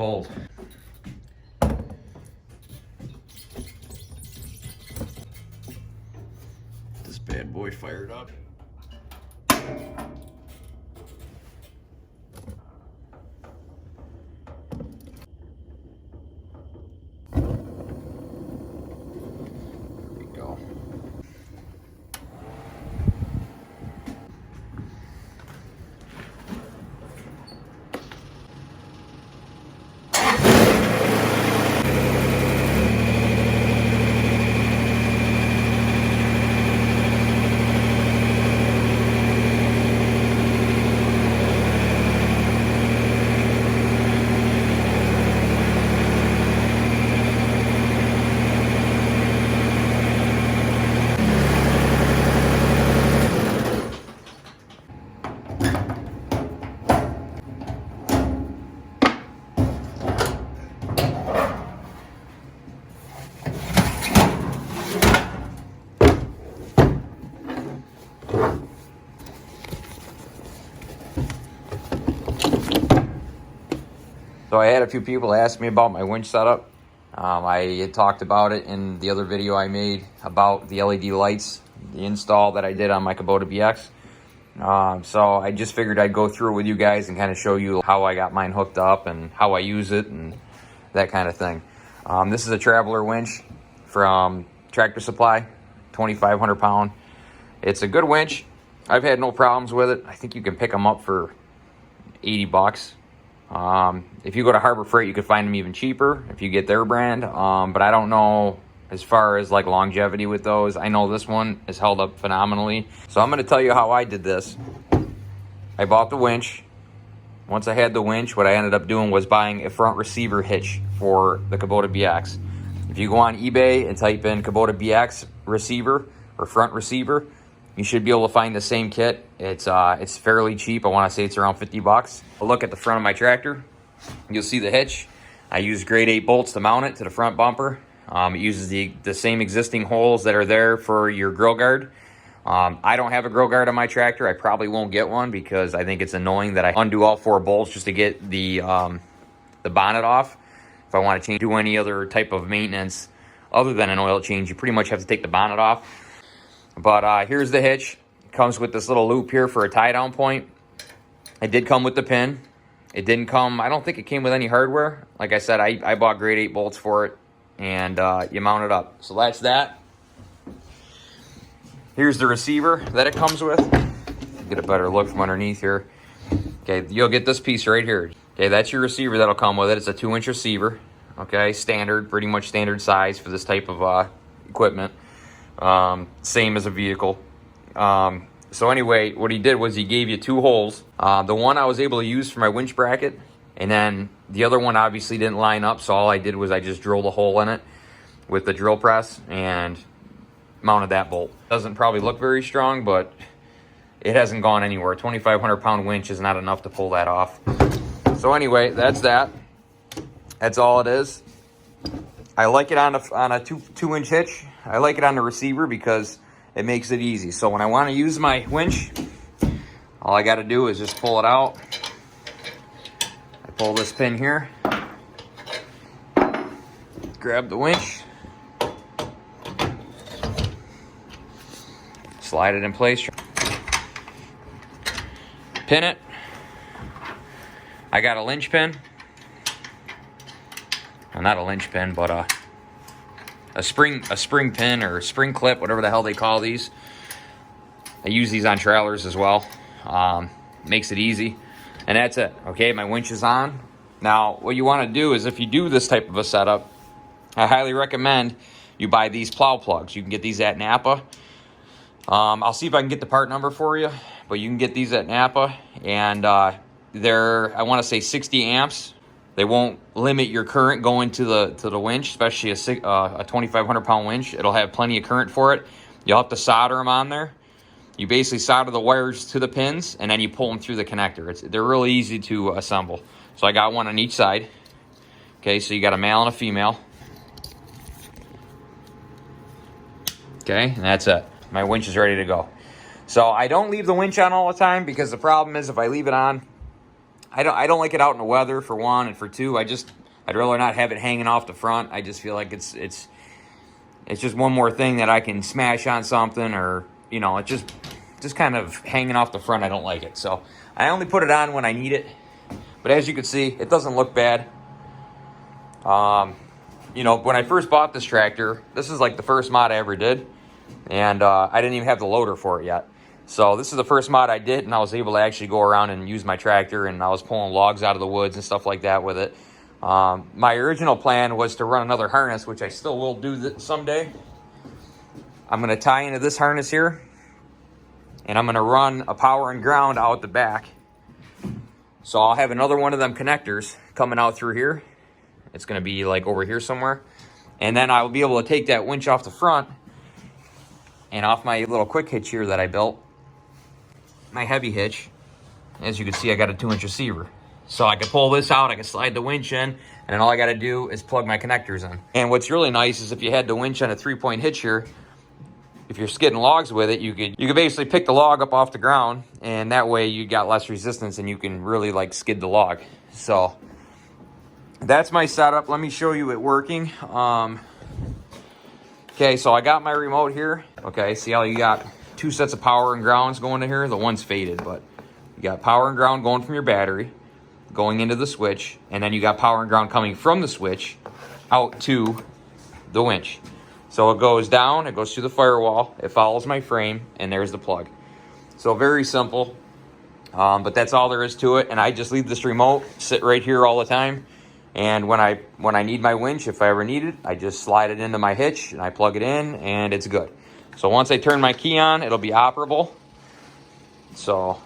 cold. This bad boy fired up. So I had a few people ask me about my winch setup. I had talked about it in the other video I made about the LED lights, the install that I did on my Kubota BX. So I just figured I'd go through it with you guys and kind of show you how I got mine hooked up and how I use it and that kind of thing. This is a Traveler winch from Tractor Supply, 2,500 pound. It's a good winch. I've had no problems with it. I think you can pick them up for 80 bucks. If you go to Harbor Freight, you could find them even cheaper if you get their brand. But I don't know as far as like longevity with those. I know this one is held up phenomenally. So I'm going to tell you how I did this. I bought the winch. Once I had the winch, what I ended up doing was buying a front receiver hitch for the Kubota BX. If you go on eBay and type in Kubota BX receiver or front receiver, you should be able to find the same kit. It's fairly cheap. I want to say it's around 50 bucks. A look at the front of my tractor. You'll see the hitch. I use grade 8 bolts to mount it to the front bumper. It uses the same existing holes that are there for your grill guard. I don't have a grill guard on my tractor. I probably won't get one because I think it's annoying that I undo all 4 bolts just to get the bonnet off. If I want to do any other type of maintenance other than an oil change, you pretty much have to take the bonnet off. But here's the hitch. It comes with this little loop here for a tie down point. It did come with the pin. It didn't come, I don't think it came with any hardware. Like I said, I bought grade 8 bolts for it, and you mount it up. So that's that. Here's the receiver that it comes with. Get a better look from underneath here. Okay, you'll get this piece right here. Okay, that's your receiver that'll come with it. It's a 2-inch receiver. Okay, standard, pretty much standard size for this type of equipment. Same as a vehicle. So anyway, what he did was he gave you 2 holes. The one I was able to use for my winch bracket, and then the other one obviously didn't line up, so all I did was I just drilled a hole in it with the drill press and mounted that bolt. Doesn't probably look very strong, but it hasn't gone anywhere. A 2,500 pound winch is not enough to pull that off. So anyway, that's that. That's all it is. I like it on a 2-inch hitch. I like it on the receiver because it makes it easy. So when I want to use my winch, all I got to do is just pull it out. I pull this pin here, grab the winch, slide it in place, pin it. I got a linch pin. Well, not a linch pin, but a spring pin or a spring clip, whatever the hell they call these. I use these on trailers as well. Makes it easy. And that's it. Okay, my winch is on. Now, what you want to do is if you do this type of a setup, I highly recommend you buy these Plough Plugs. You can get these at Napa. I'll see if I can get the part number for you, but you can get these at Napa. And they're, I want to say 60 amps. They won't limit your current going to the winch, especially a 2,500 pound winch. It'll have plenty of current for it. You'll have to solder them on there. You basically solder the wires to the pins, and then you pull them through the connector. They're really easy to assemble. So I got one on each side. Okay, so you got a male and a female. Okay, and that's it. My winch is ready to go. So I don't leave the winch on all the time because the problem is if I leave it on, I don't like it out in the weather, for one, and for two, I'd rather not have it hanging off the front. I just feel like it's just one more thing that I can smash on something, or, you know, it just kind of hanging off the front. I don't like it. So I only put it on when I need it. But as you can see, it doesn't look bad. You know, when I first bought this tractor, this is like the first mod I ever did. And I didn't even have the loader for it yet. So this is the first mod I did, and I was able to actually go around and use my tractor, and I was pulling logs out of the woods and stuff like that with it. My original plan was to run another harness, which I still will do someday. I'm going to tie into this harness here, and I'm going to run a power and ground out the back. So I'll have another one of them connectors coming out through here. It's going to be like over here somewhere. And then I'll be able to take that winch off the front and off my little quick hitch here that I built, my heavy hitch. As you can see, I got a 2-inch receiver. So I can pull this out, I can slide the winch in, and then all I got to do is plug my connectors in. And what's really nice is if you had the winch on a 3-point hitch here, if you're skidding logs with it, you could basically pick the log up off the ground, and that way you got less resistance and you can really like skid the log. So that's my setup. Let me show you it working. Okay, so I got my remote here. Okay, see how you got 2 sets of power and grounds going to here? The one's faded, but you got power and ground going from your battery, going into the switch, and then you got power and ground coming from the switch out to the winch. So it goes down, it goes through the firewall, it follows my frame, and there's the plug. So very simple, but that's all there is to it. And I just leave this remote sit right here all the time. And when I need my winch, if I ever need it, I just slide it into my hitch and I plug it in, and it's good. So once I turn my key on, it'll be operable. So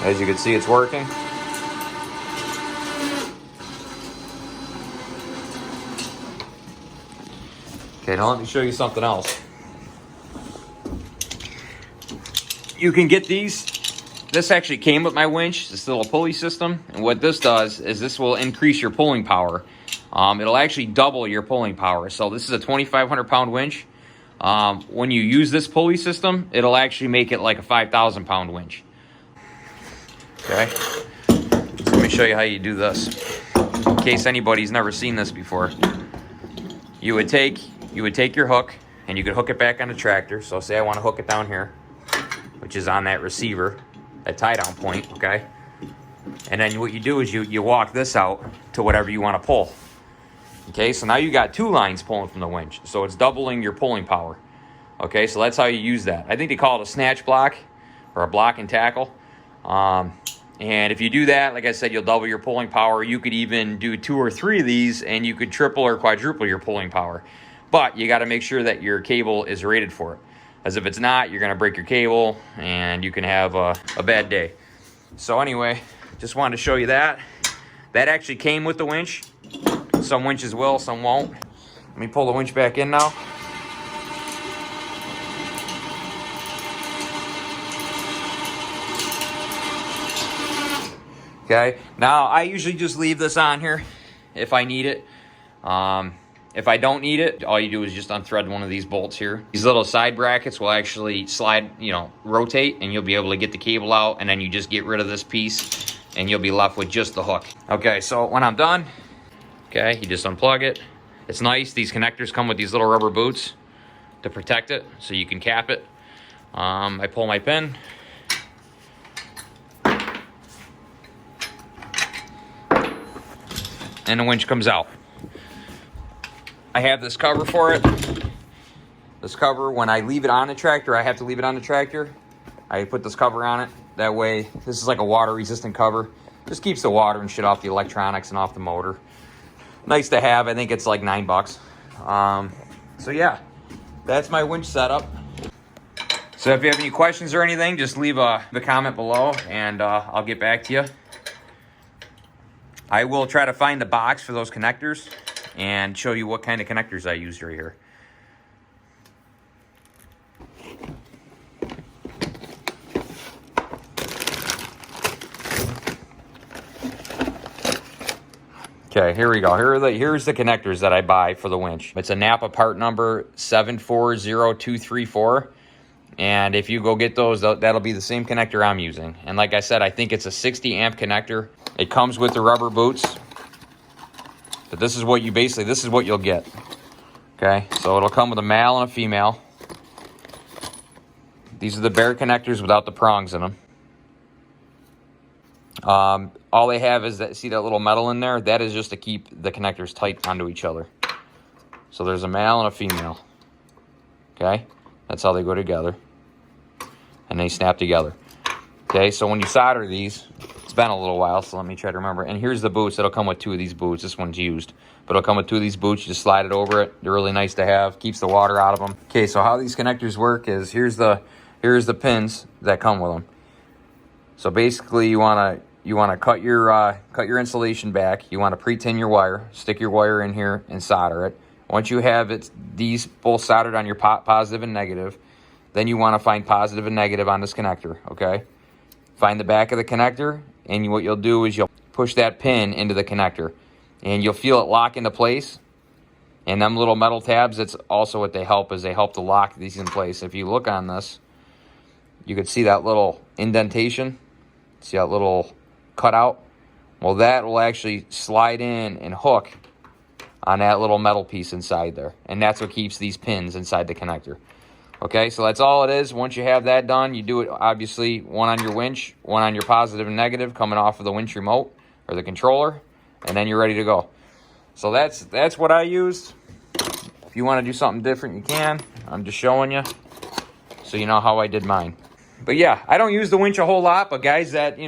as you can see, it's working. Okay, now let me show you something else. You can get these. This actually came with my winch, this little pulley system. And what this does is this will increase your pulling power. It'll actually double your pulling power. So this is a 2,500 pound winch. When you use this pulley system, it'll actually make it like a 5,000 pound winch. Okay, so let me show you how you do this. In case anybody's never seen this before. You would take your hook and you could hook it back on the tractor. So say I want to hook it down here, which is on that receiver, that tie down point, okay? And then what you do is you walk this out to whatever you want to pull. Okay, so now you got 2 lines pulling from the winch. So it's doubling your pulling power. Okay, so that's how you use that. I think they call it a snatch block or a block and tackle. And if you do that, like I said, you'll double your pulling power. You could even do 2 or 3 of these and you could triple or quadruple your pulling power. But you got to make sure that your cable is rated for it. As if it's not, you're going to break your cable and you can have a bad day. So anyway, just wanted to show you that. That actually came with the winch. Some winches will, some won't. Let me pull the winch back in now. Okay, now I usually just leave this on here if I need it. If I don't need it, all you do is just unthread one of these bolts here. These little side brackets will actually slide, rotate, and you'll be able to get the cable out, and then you just get rid of this piece, and you'll be left with just the hook. Okay, so when I'm done, okay, you just unplug it. It's nice, these connectors come with these little rubber boots to protect it, so you can cap it. I pull my pin. And the winch comes out. I have this cover for it. This cover, when I leave it on the tractor, I have to leave it on the tractor. I put this cover on it. That way, this is like a water resistant cover. Just keeps the water and shit off the electronics and off the motor. Nice to have. I think it's like $9. So yeah, that's my winch setup. So if you have any questions or anything, just leave a comment below and I'll get back to you. I will try to find the box for those connectors and show you what kind of connectors I used right here. Okay, here we go. Here's the connectors that I buy for the winch. It's a Napa part number 740234. And if you go get those, that'll be the same connector I'm using. And like I said, I think it's a 60 amp connector. It comes with the rubber boots. But this is what you basically, this is what you'll get. Okay, so it'll come with a male and a female. These are the bare connectors without the prongs in them. All they have is that, see that little metal in there? That is just to keep the connectors tight onto each other. So there's a male and a female. Okay, that's how they go together. And they snap together. Okay, so when you solder these, it's been a little while, so let me try to remember. And here's the boots. It'll come with 2 of these boots. This one's used. But it'll come with 2 of these boots. You just slide it over it. They're really nice to have. Keeps the water out of them. Okay, so how these connectors work is here's the pins that come with them. So basically you want to cut your insulation back. You want to pre-tin your wire. Stick your wire in here and solder it. Once you have these both soldered on your positive and negative, then you want to find positive and negative on this connector, okay? Find the back of the connector, and what you'll do is you'll push that pin into the connector, and you'll feel it lock into place. And them little metal tabs, that's also what they help, is they help to lock these in place. If you look on this, you can see that little indentation. See that little cutout? Well, that will actually slide in and hook on that little metal piece inside there. And that's what keeps these pins inside the connector. Okay, so that's all it is. Once you have that done, you do it, obviously, one on your winch, one on your positive and negative coming off of the winch remote or the controller, and then you're ready to go. So that's what I used. If you want to do something different, you can. I'm just showing you so you know how I did mine. But yeah, I don't use the winch a whole lot, but guys that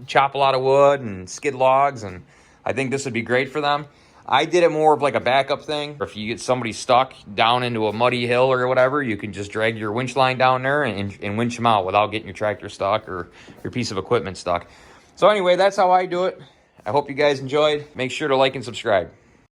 chop a lot of wood and skid logs, and I think this would be great for them. I did it more of like a backup thing. If you get somebody stuck down into a muddy hill or whatever, you can just drag your winch line down there and winch them out without getting your tractor stuck or your piece of equipment stuck. So anyway, that's how I do it. I hope you guys enjoyed. Make sure to like and subscribe.